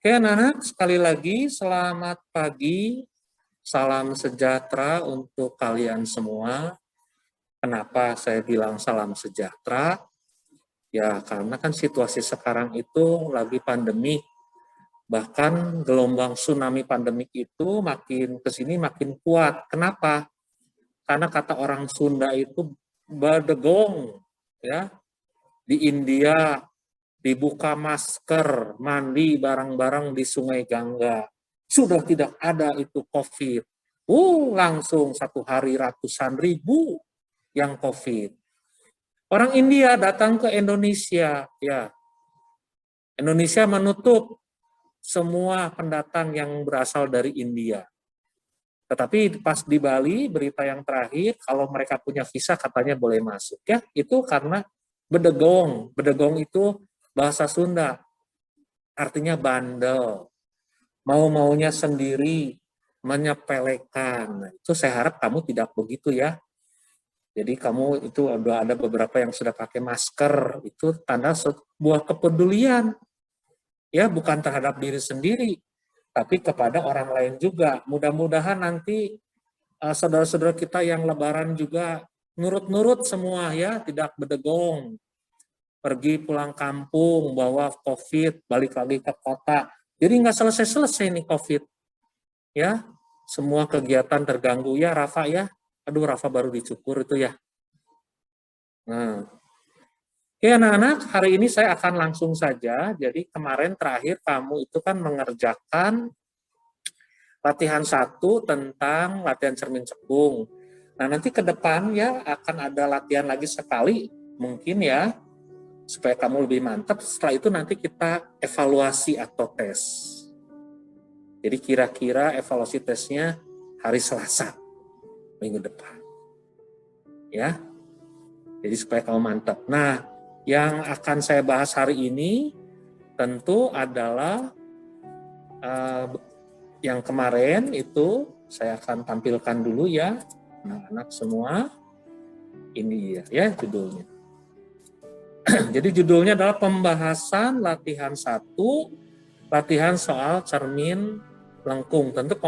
Oke anak-anak, sekali lagi selamat pagi, salam sejahtera untuk kalian semua. Kenapa saya bilang salam sejahtera? Ya karena kan situasi sekarang itu lagi pandemi, bahkan gelombang tsunami pandemik itu makin kesini makin kuat. Kenapa? Karena kata orang Sunda itu badegong, ya di India dibuka masker, mandi barang-barang di Sungai Gangga. Sudah tidak ada itu COVID. Langsung satu hari ratusan ribu yang COVID. Orang India datang ke Indonesia, ya. Indonesia menutup semua pendatang yang berasal dari India. Tetapi pas di Bali, berita yang terakhir, kalau mereka punya visa katanya boleh masuk. Ya, itu karena bedegong. Bedegong itu bahasa Sunda, artinya bandel. Mau-maunya sendiri, menyepelekan. Itu saya harap kamu tidak begitu ya. Jadi kamu itu ada beberapa yang sudah pakai masker, itu tanda sebuah kepedulian. Ya, bukan terhadap diri sendiri, tapi kepada orang lain juga. Mudah-mudahan nanti saudara-saudara kita yang lebaran juga nurut-nurut semua ya, tidak bedegong. Pergi pulang kampung, bawa COVID, balik lagi ke kota. Jadi nggak selesai-selesai nih COVID. Ya, semua kegiatan terganggu ya Rafa ya. Aduh Rafa baru dicukur itu ya. Nah, oke anak-anak, hari ini saya akan langsung saja. Jadi kemarin terakhir kamu itu kan mengerjakan latihan 1 tentang latihan cermin cekung. Nah, nanti ke depan ya akan ada latihan lagi sekali mungkin ya, supaya kamu lebih mantap. Setelah itu nanti kita evaluasi atau tes. Jadi kira-kira evaluasi tesnya hari Selasa minggu depan. Ya. Jadi supaya kamu mantap. Nah, yang akan saya bahas hari ini tentu adalah yang kemarin itu saya akan tampilkan dulu ya, anak-anak semua. Ini ya judulnya. Jadi judulnya adalah pembahasan latihan 1, latihan soal cermin lengkung. Tentu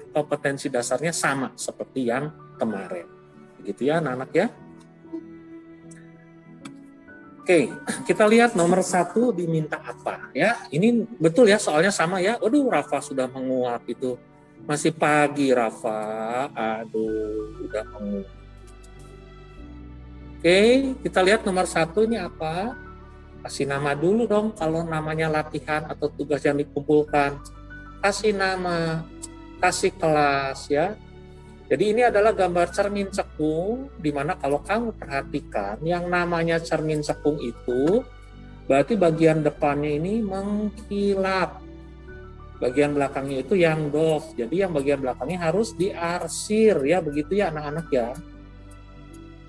kompetensi dasarnya sama seperti yang kemarin. Begitu ya anak-anak ya. Oke, kita lihat nomor 1 diminta apa ya. Ini betul ya, soalnya sama ya. Waduh, Rafa sudah menguap itu. Masih pagi Rafa. Aduh, udah menguap. Oke, kita lihat nomor 1 ini apa. Kasih nama dulu dong kalau namanya latihan atau tugas yang dikumpulkan. Kasih nama, kasih kelas ya. Jadi ini adalah gambar cermin cekung, di mana kalau kamu perhatikan, yang namanya cermin cekung itu, berarti bagian depannya ini mengkilap. Bagian belakangnya itu yang doff, jadi yang bagian belakangnya harus diarsir, ya begitu ya anak-anak ya.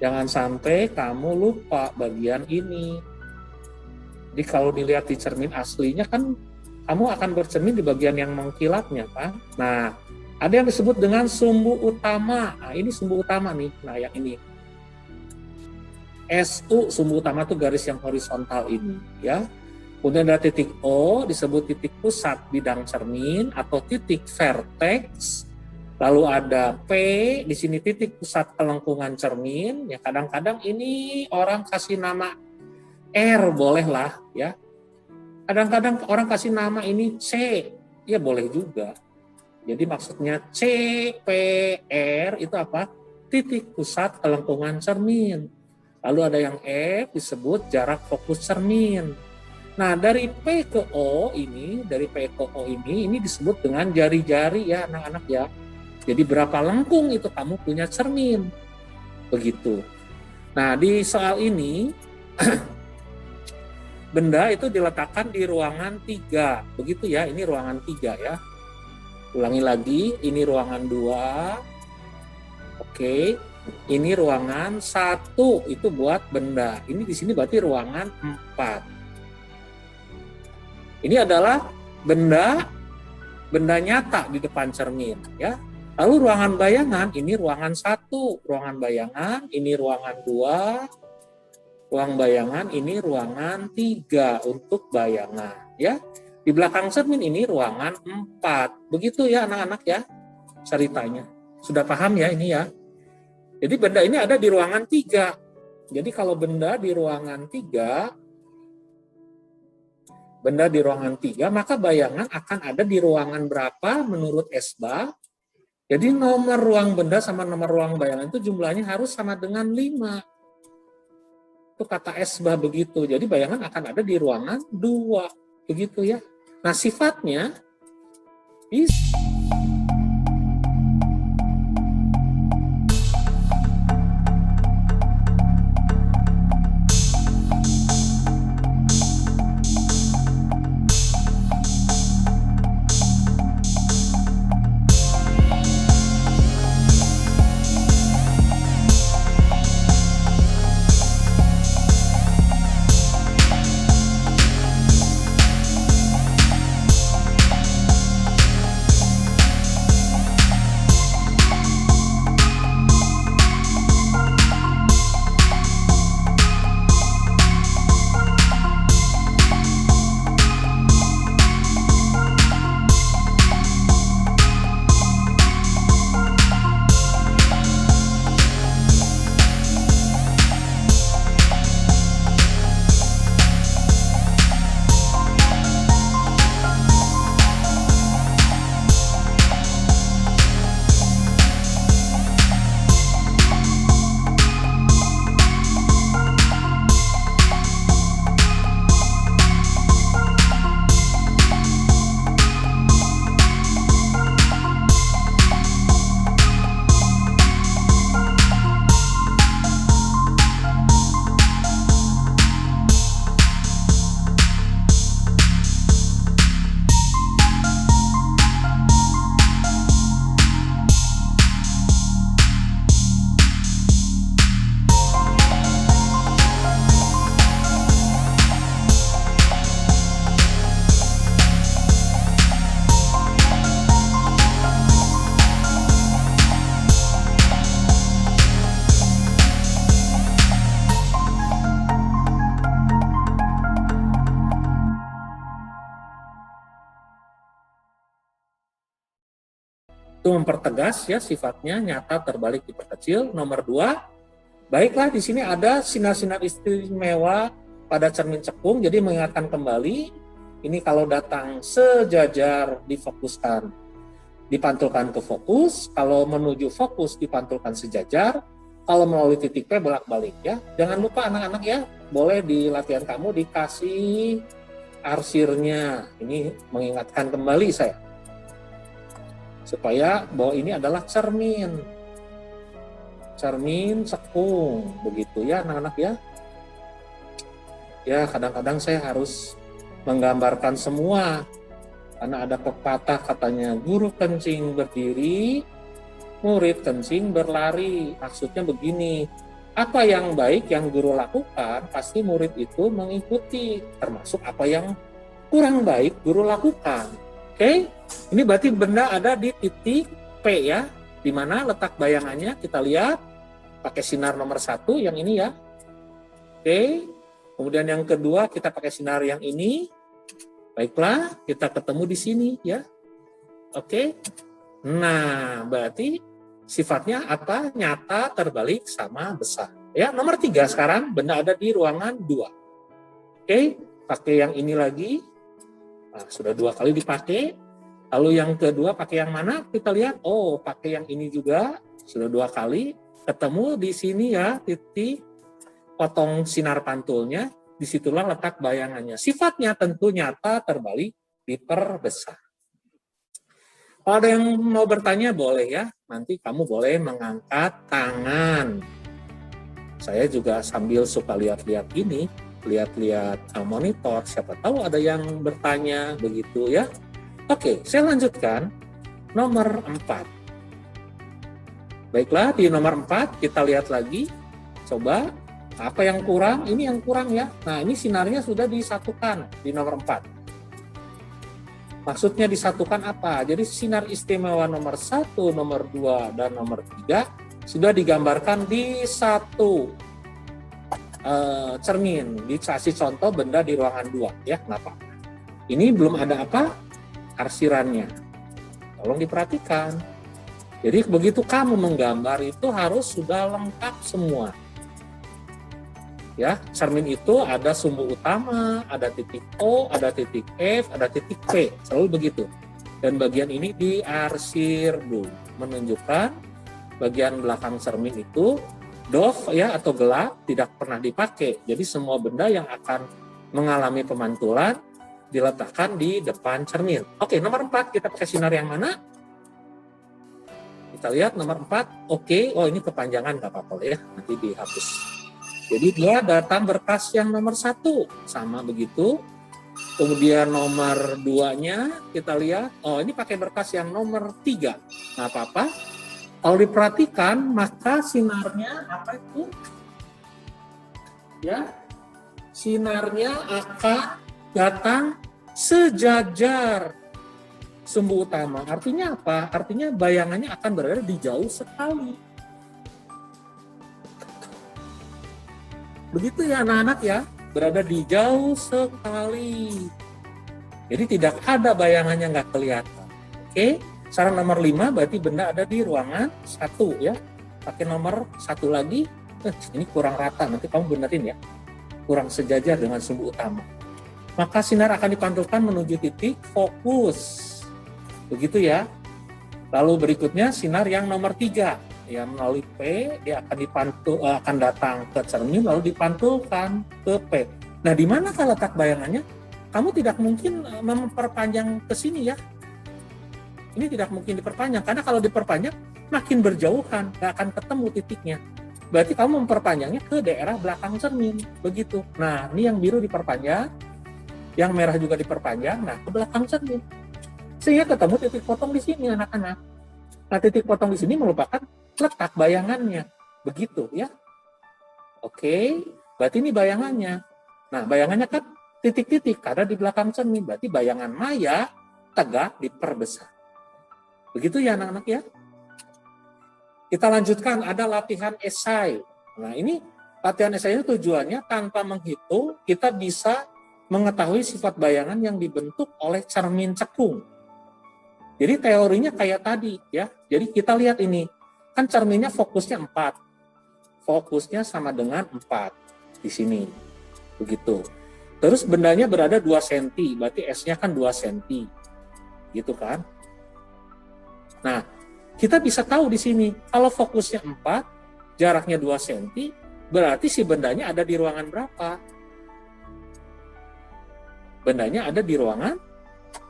Jangan sampai kamu lupa bagian ini. Jadi kalau dilihat di cermin aslinya kan, kamu akan bercermin di bagian yang mengkilapnya kan. Nah, ada yang disebut dengan sumbu utama. Nah, ini sumbu utama nih. Nah, yang ini. SU, sumbu utama itu garis yang horizontal ini. Ya. Kemudian ada titik O, disebut titik pusat bidang cermin atau titik vertex. Lalu ada P, di sini titik pusat kelengkungan cermin. Ya, kadang-kadang ini orang kasih nama R, bolehlah. Ya. Kadang-kadang orang kasih nama ini C, ya boleh juga. Jadi maksudnya CPR itu apa? Titik pusat kelengkungan cermin. Lalu ada yang F disebut jarak fokus cermin. Nah, dari P ke O ini, ini disebut dengan jari-jari ya anak-anak ya. Jadi berapa lengkung itu kamu punya cermin. Begitu. Nah, di soal ini benda itu diletakkan di ruangan 3. Begitu ya, ini ruangan 3 ya. Ulangi lagi, ini ruangan 2. Oke, ini ruangan 1 itu buat benda. Ini di sini berarti ruangan 4. Ini adalah benda nyata di depan cermin ya. Lalu ruangan bayangan, ini ruangan 1, ruangan bayangan, ini ruangan 2. Ruang bayangan ini ruangan 3 untuk bayangan ya. Di belakang cermin ini ruangan 4. Begitu ya anak-anak ya ceritanya. Sudah paham ya ini ya? Jadi benda ini ada di ruangan 3. Jadi kalau benda di ruangan 3, maka bayangan akan ada di ruangan berapa menurut Esba? Jadi nomor ruang benda sama nomor ruang bayangan itu jumlahnya harus sama dengan 5. Itu kata Esba begitu. Jadi bayangan akan ada di ruangan 2. Begitu ya. Nah sifatnya bisa. Itu mempertegas ya sifatnya nyata terbalik diperkecil. Nomor 2, baiklah di sini ada sinar-sinar istimewa pada cermin cekung, jadi mengingatkan kembali ini kalau datang sejajar difokuskan, dipantulkan ke fokus, kalau menuju fokus dipantulkan sejajar, kalau melalui titik P bolak-balik ya. Jangan lupa anak-anak ya, boleh di latihan kamu dikasih arsirnya, ini mengingatkan kembali saya. Supaya bahwa ini adalah cermin cekung, begitu ya anak-anak ya. Ya kadang-kadang saya harus menggambarkan semua, karena ada pepatah katanya guru kencing berdiri, murid kencing berlari. Maksudnya begini, apa yang baik yang guru lakukan pasti murid itu mengikuti, termasuk apa yang kurang baik guru lakukan. Oke, ini berarti benda ada di titik P ya, di mana letak bayangannya kita lihat pakai sinar nomor 1 yang ini ya. Oke, kemudian yang kedua kita pakai sinar yang ini. Baiklah, kita ketemu di sini ya. Oke, nah berarti sifatnya apa? Nyata, terbalik, sama, besar. Ya, nomor 3 sekarang benda ada di ruangan 2. Oke, pakai yang ini lagi. Nah, sudah 2 kali dipakai. Lalu yang kedua pakai yang mana? Kita lihat, oh pakai yang ini juga. Sudah 2 kali. Ketemu di sini ya, titik potong sinar pantulnya. Disitulah letak bayangannya. Sifatnya tentu nyata, terbalik, diperbesar. Kalau ada yang mau bertanya boleh ya. Nanti kamu boleh mengangkat tangan. Saya juga sambil suka lihat-lihat ini. Lihat-lihat monitor, siapa tahu ada yang bertanya begitu ya. Oke, saya lanjutkan nomor 4. Baiklah, di nomor 4 kita lihat lagi. Coba apa yang kurang? Ini yang kurang ya. Nah, ini sinarnya sudah disatukan di nomor 4. Maksudnya disatukan apa? Jadi sinar istimewa nomor 1, nomor 2, dan nomor 3 sudah digambarkan di satu cermin. Dikasih contoh benda di ruangan 2 ya, kenapa? Ini belum ada apa? Arsirannya. Tolong diperhatikan. Jadi begitu kamu menggambar itu harus sudah lengkap semua. Ya, cermin itu ada sumbu utama, ada titik O, ada titik F, ada titik P, selalu begitu. Dan bagian ini diarsir dulu, menunjukkan bagian belakang cermin itu doff ya atau gelap, tidak pernah dipakai. Jadi semua benda yang akan mengalami pemantulan diletakkan di depan cermin. Oke, nomor 4 kita pakai sinar yang mana? Kita lihat nomor 4. Oke, oh ini kepanjangan nggak apa-apa ya, nanti dihapus. Jadi dia datang berkas yang nomor 1, sama begitu. Kemudian nomor 2-nya kita lihat, oh ini pakai berkas yang nomor 3. Nggak apa-apa. Kalau diperhatikan, maka sinarnya apa itu? Ya, sinarnya akan datang sejajar sumbu utama. Artinya apa? Artinya bayangannya akan berada di jauh sekali. Begitu ya anak-anak ya, berada di jauh sekali. Jadi tidak ada bayangannya nggak kelihatan. Oke, saran nomor 5 berarti benda ada di ruangan 1 ya. Pakai nomor 1 lagi, ini kurang rata, nanti kamu benerin ya. Kurang sejajar dengan sumbu utama. Maka sinar akan dipantulkan menuju titik fokus. Begitu ya. Lalu berikutnya sinar yang nomor 3. Ya, melalui P dia akan datang ke cermin lalu dipantulkan ke P. Nah, di manakah letak bayangannya? Kamu tidak mungkin memperpanjang ke sini ya. Ini tidak mungkin diperpanjang karena kalau diperpanjang makin berjauhan, nggak akan ketemu titiknya. Berarti kamu memperpanjangnya ke daerah belakang cermin, begitu. Nah, ini yang biru diperpanjang, yang merah juga diperpanjang, nah ke belakang cermin. Sehingga ketemu titik potong di sini anak-anak. Nah, titik potong di sini merupakan letak bayangannya, begitu ya. Oke, berarti ini bayangannya. Nah, bayangannya kan titik-titik karena di belakang cermin, berarti bayangan maya tegak diperbesar. Begitu ya anak-anak ya. Kita lanjutkan, ada latihan esai. Nah, ini latihan esai itu tujuannya tanpa menghitung kita bisa mengetahui sifat bayangan yang dibentuk oleh cermin cekung. Jadi teorinya kayak tadi ya. Jadi kita lihat ini. Kan cerminnya fokusnya 4. Fokusnya sama dengan 4 di sini. Begitu. Terus bendanya berada 2 cm, berarti S-nya kan 2 cm. Gitu kan? Nah, kita bisa tahu di sini, kalau fokusnya 4, jaraknya 2 cm, berarti si bendanya ada di ruangan berapa? Bendanya ada di ruangan,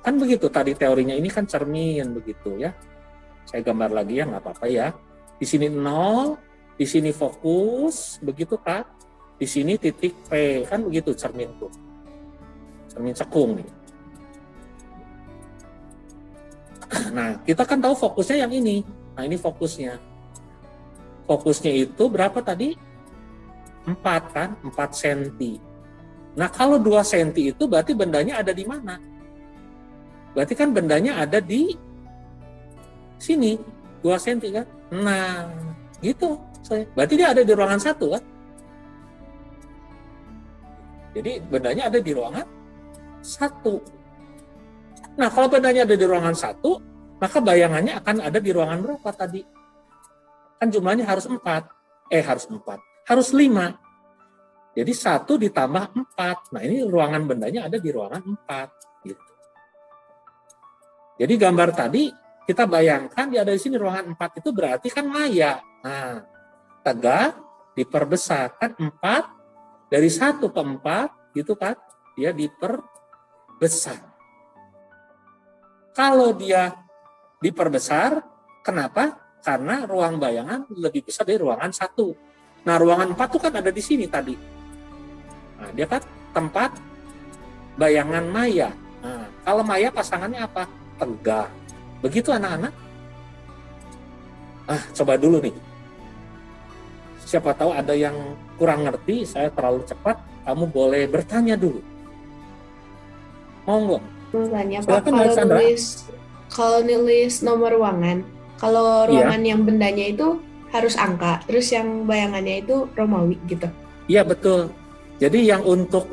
kan begitu, tadi teorinya ini kan cermin, begitu ya. Saya gambar lagi ya, nggak apa-apa ya. Di sini 0, di sini fokus, begitu kan? Di sini titik P, kan begitu cermin tuh. Cermin cekung nih. Nah, kita kan tahu fokusnya yang ini. Nah, ini fokusnya. Fokusnya itu berapa tadi? 4 kan? 4 cm. Nah, kalau 2 cm itu berarti bendanya ada di mana? Berarti kan bendanya ada di sini. 2 cm kan? Nah, gitu. Berarti dia ada di ruangan 1 kan? Jadi bendanya ada di ruangan 1. Nah, kalau bendanya ada di ruangan 1, maka bayangannya akan ada di ruangan berapa tadi? Kan jumlahnya harus 4. Harus 5. Jadi 1 ditambah 4. Nah, ini ruangan bendanya ada di ruangan 4. Gitu. Jadi gambar tadi, kita bayangkan dia ada di sini ruangan 4 itu berarti kan maya. Nah, tegak diperbesar. Kan 4, dari 1 ke 4, gitu kan, dia diperbesar. Kalau dia diperbesar, kenapa? Karena ruang bayangan lebih besar dari ruangan 1. Nah, ruangan 4 itu kan ada di sini tadi. Nah, dia kan tempat bayangan maya. Nah, kalau maya pasangannya apa? Tegak. Begitu anak-anak? Coba dulu nih. Siapa tahu ada yang kurang ngerti, saya terlalu cepat, kamu boleh bertanya dulu. Mau nggak? Tanya Pak, Silakan, kalau nulis nomor ruangan, kalau ruangan yang bendanya itu harus angka, terus yang bayangannya itu Romawi gitu. Iya, betul. Jadi yang untuk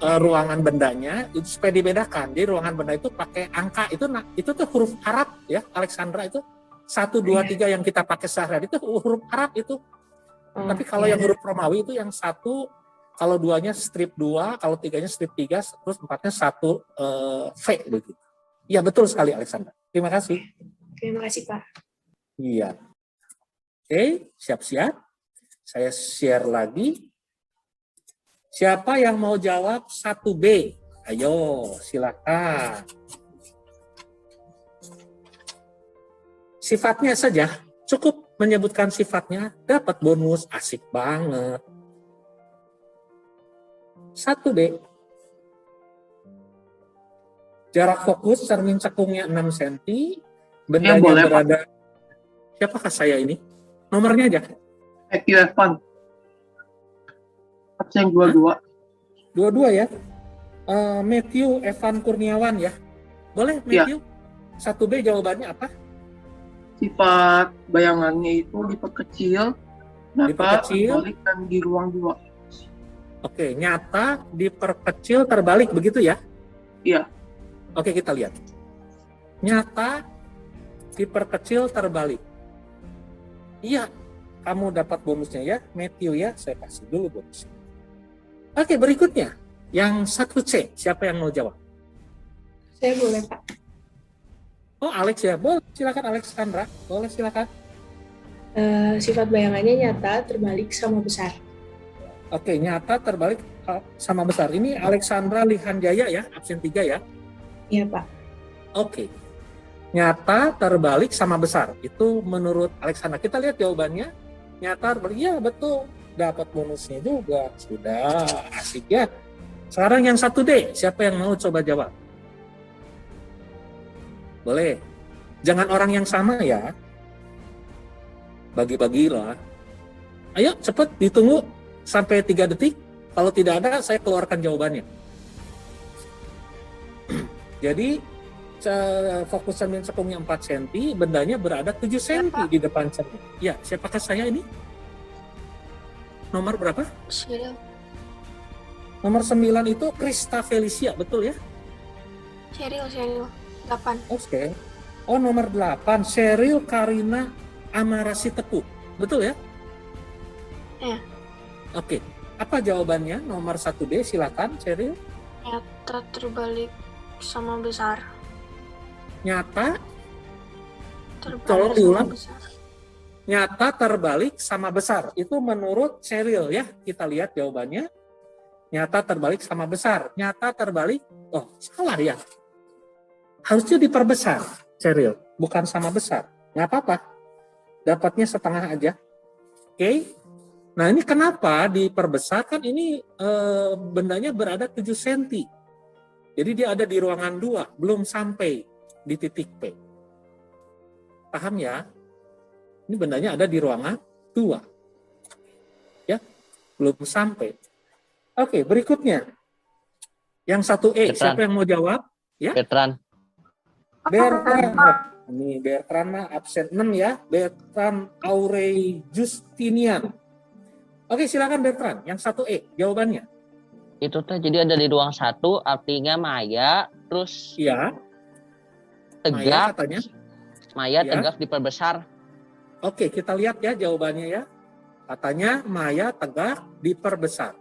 ruangan bendanya itu supaya dibedakan. Jadi ruangan benda itu pakai angka itu tuh huruf Arab ya, Alexandra itu 1, 2, 3 yang kita pakai sehari-hari itu huruf Arab itu. Tapi kalau yang huruf Romawi itu yang 1, kalau 2-nya strip 2, kalau 3-nya strip 3, terus 4-nya 1 V begitu. Iya betul sekali Alexandra. Terima kasih. Terima kasih Pak. Iya. Oke, siap-siap. Saya share lagi. Siapa yang mau jawab 1B? Ayo, silakan. Sifatnya saja, cukup menyebutkan sifatnya, dapat bonus, asik banget. 1B. Jarak fokus cermin cekungnya 6 cm, bendanya boleh, berada... Siapakah saya ini? Nomornya aja. Matthew Evan. Absen 22. 22 ya. Matthew Evan Kurniawan ya. Boleh Matthew? 1B jawabannya apa? Sifat bayangannya itu diperkecil, Diperkecil. terbalik dan di ruang 2. Oke, nyata, diperkecil, terbalik begitu ya? Iya. Oke, kita lihat. Nyata, diperkecil, terbalik. Iya, kamu dapat bonusnya ya, Matthew ya. Saya kasih dulu bonusnya. Oke, berikutnya. Yang 1C, siapa yang mau jawab? Saya boleh Pak. Oh, Alex ya. Boleh, silakan Alexandra. Boleh, silakan. Sifat bayangannya nyata, terbalik, sama besar. Oke, nyata, terbalik, sama besar. Ini Alexandra Lihanjaya ya, absen 3 ya. Iya Pak. Oke. Nyata, terbalik, sama besar. Itu menurut Alexandra. Kita lihat jawabannya. Nyata, terbalik. Ya, betul. Dapat bonusnya juga. Sudah, asik ya. Sekarang yang 1D. Siapa yang mau coba jawab? Boleh. Jangan orang yang sama ya. Bagi-bagilah. Ayo, cepat ditunggu sampai 3 detik. Kalau tidak ada, saya keluarkan jawabannya. Jadi, fokus cermin cekungnya 4 cm, bendanya berada 7 cm di depan cermin. Ya, siapakah saya ini? Nomor berapa? Cheryl. Nomor 9 itu Krista Felicia, betul ya? Cheryl 8. Oke. Oh, nomor 8, Sheryl Karina Amarasi Teku, betul ya? Iya. Oke. Apa jawabannya? Nomor 1D, silakan, Sheryl. Nyata, terbalik, sama besar. Nyata, Terbalik Tolong sama diulang. besar. nyata, terbalik, sama besar. Itu menurut Sheryl ya. Kita lihat jawabannya. Nyata, terbalik, sama besar. Nyata, terbalik, oh salah ya. Harusnya diperbesar, Sheryl. Bukan sama besar. Nggak apa-apa. Dapatnya setengah aja. Oke. Nah ini kenapa diperbesar? Kan ini bendanya berada 7 cm. Jadi dia ada di ruangan 2. Belum sampai di titik P. Paham ya? Ini bendanya ada di ruangan 2. Ya, belum sampai. Oke, berikutnya. Yang 1E, Bertrand. siapa yang mau jawab? Ya? Bertrand. Bertrand. Ini Bertrand mah absen 6 ya. Bertrand Aurei Justinian. Oke, silakan Bertrand. Yang 1E, jawabannya. Itu teh jadi ada di ruang 1, artinya Maya, terus Iya, Maya tegak, katanya. Maya Ya. tegak diperbesar. Oke, kita lihat ya jawabannya ya. Katanya Maya tegak diperbesar.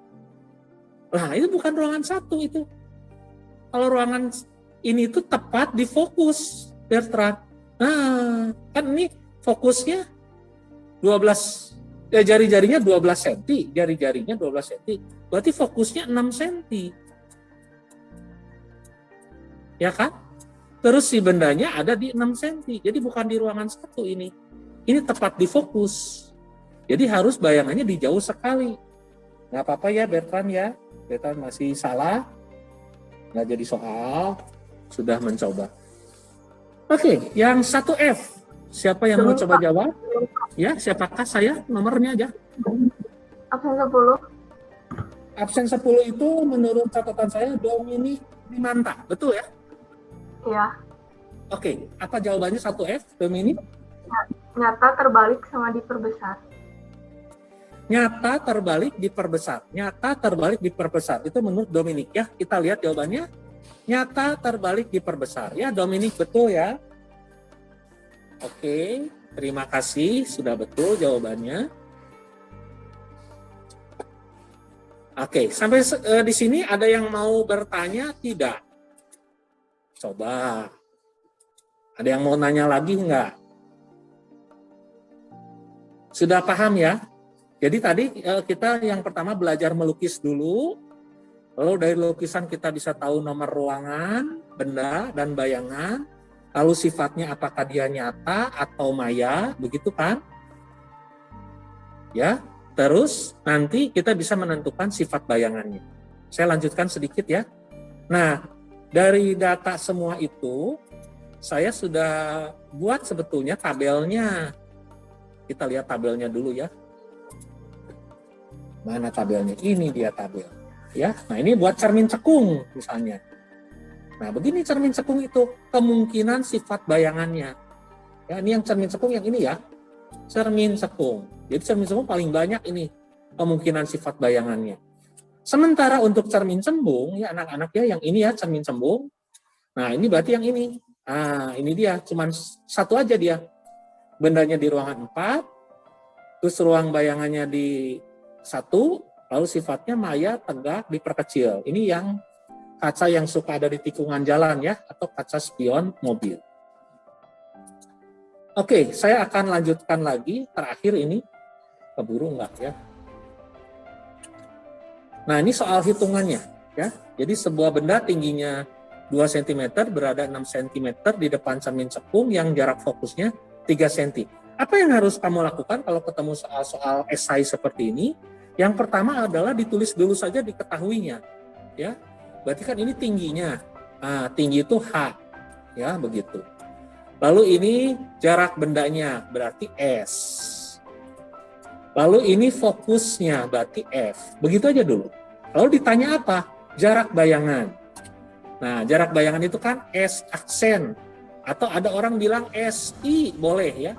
Nah, itu bukan ruangan 1 itu. Kalau ruangan ini tuh tepat di fokus, Bertrand. Nah, kan ini fokusnya 12, jari-jarinya 12 cm, jari-jarinya 12 cm. Berarti fokusnya 6 cm. Ya kan? Terus si bendanya ada di 6 cm. Jadi bukan di ruangan 1 ini. Ini tepat di fokus. Jadi harus bayangannya di jauh sekali. Nggak apa-apa ya Bertrand ya. Bertrand masih salah. Nggak jadi soal. Sudah mencoba. Oke, yang 1F. Siapa yang mau coba jawab? Ya, siapakah saya? Nomornya aja. Absen 10. Absen 10 itu menurut catatan saya Dominic Dimanta. Betul ya? Iya. Oke, apa jawabannya 1F, Dominic? Nyata, terbalik, sama diperbesar. Nyata terbalik diperbesar. Nyata terbalik diperbesar. Itu menurut Dominik ya. Kita lihat jawabannya. Nyata terbalik diperbesar. Ya, Dominik betul ya. Oke, terima kasih. Sudah betul jawabannya. Oke, sampai di sini ada yang mau bertanya? Tidak. Coba. Ada yang mau nanya lagi enggak? Sudah paham ya? Jadi tadi kita yang pertama belajar melukis dulu. Lalu dari lukisan kita bisa tahu nomor ruangan, benda, dan bayangan. Lalu sifatnya apakah dia nyata atau maya, begitu kan? Ya. Terus nanti kita bisa menentukan sifat bayangannya. Saya lanjutkan sedikit ya. Nah, dari data semua itu, saya sudah buat sebetulnya tabelnya. Kita lihat tabelnya dulu ya. Mana tabelnya? Ini dia tabel. Ya, nah ini buat cermin cekung misalnya. Nah, begini cermin cekung itu kemungkinan sifat bayangannya. Ya, ini yang cermin cekung yang ini ya. Cermin cekung. Jadi cermin cekung paling banyak ini kemungkinan sifat bayangannya. Sementara untuk cermin cembung, ya anak-anak ya yang ini ya cermin cembung. Nah ini berarti yang ini. Nah ini dia, cuman satu aja dia. Bendanya di ruangan 4, terus ruang bayangannya di 1, lalu sifatnya maya, tegak, diperkecil. Ini yang kaca yang suka ada di tikungan jalan ya, atau kaca spion mobil. Oke, saya akan lanjutkan lagi. Terakhir ini, keburu enggak ya? Nah, ini soal hitungannya. Ya. Jadi sebuah benda tingginya 2 cm berada 6 cm di depan cermin cekung yang jarak fokusnya 3 cm. Apa yang harus kamu lakukan kalau ketemu soal-soal esai seperti ini? Yang pertama adalah ditulis dulu saja diketahuinya. Ya. Berarti kan ini tingginya. Nah, tinggi itu H. Ya, begitu. Lalu ini jarak bendanya, berarti S. Lalu ini fokusnya, berarti F. Begitu aja dulu. Lalu ditanya apa? Jarak bayangan. Nah, jarak bayangan itu kan S aksen. Atau ada orang bilang SI, boleh ya.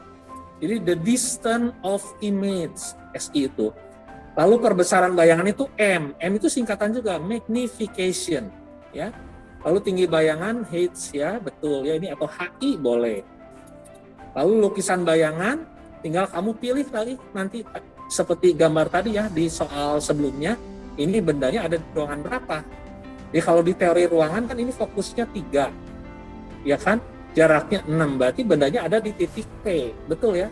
Jadi the distance of image, SI itu. Lalu perbesaran bayangan itu M. M itu singkatan juga, magnification. Ya. Lalu tinggi bayangan H ya, betul ya ini atau HI boleh. Lalu lukisan bayangan tinggal kamu pilih lagi nanti seperti gambar tadi ya di soal sebelumnya, ini bendanya ada di ruangan berapa. Jadi kalau di teori ruangan kan ini fokusnya 3. Ya kan? Jaraknya 6, berarti bendanya ada di titik P. Betul ya?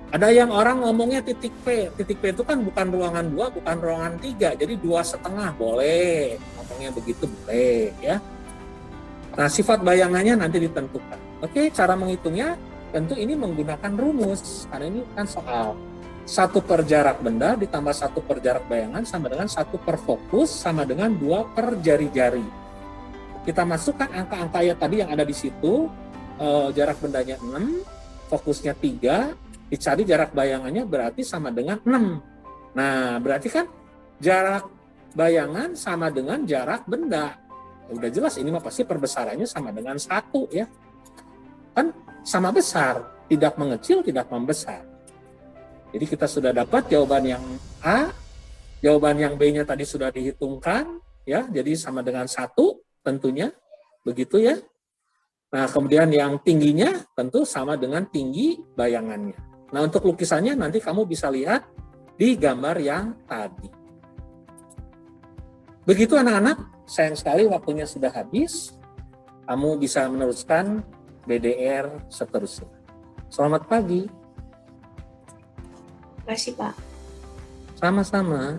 Ada yang orang ngomongnya titik P. Titik P itu kan bukan ruangan 2, bukan ruangan 3. Jadi 2,5 boleh. Ngomongnya begitu boleh ya. Nah, sifat bayangannya nanti ditentukan. Oke, cara menghitungnya tentu ini menggunakan rumus. Karena ini kan soal 1 per jarak benda ditambah 1 per jarak bayangan sama dengan 1 per fokus sama dengan 2 per jari-jari. Kita masukkan angka-angka ya tadi yang ada di situ. Jarak bendanya 6, fokusnya 3. Dicari jarak bayangannya berarti sama dengan 6. Nah, berarti kan jarak bayangan sama dengan jarak benda. Ya, udah jelas ini mah pasti perbesarannya sama dengan 1 ya. Kan sama besar, tidak mengecil, tidak membesar. Jadi kita sudah dapat jawaban yang A, jawaban yang B-nya tadi sudah dihitungkan ya. Jadi sama dengan 1 tentunya. Begitu ya. Nah, kemudian yang tingginya tentu sama dengan tinggi bayangannya. Nah, untuk lukisannya nanti kamu bisa lihat di gambar yang tadi. Begitu anak-anak, sayang sekali waktunya sudah habis. Kamu bisa meneruskan BDR seterusnya. Selamat pagi. Terima kasih, Pak. Sama-sama.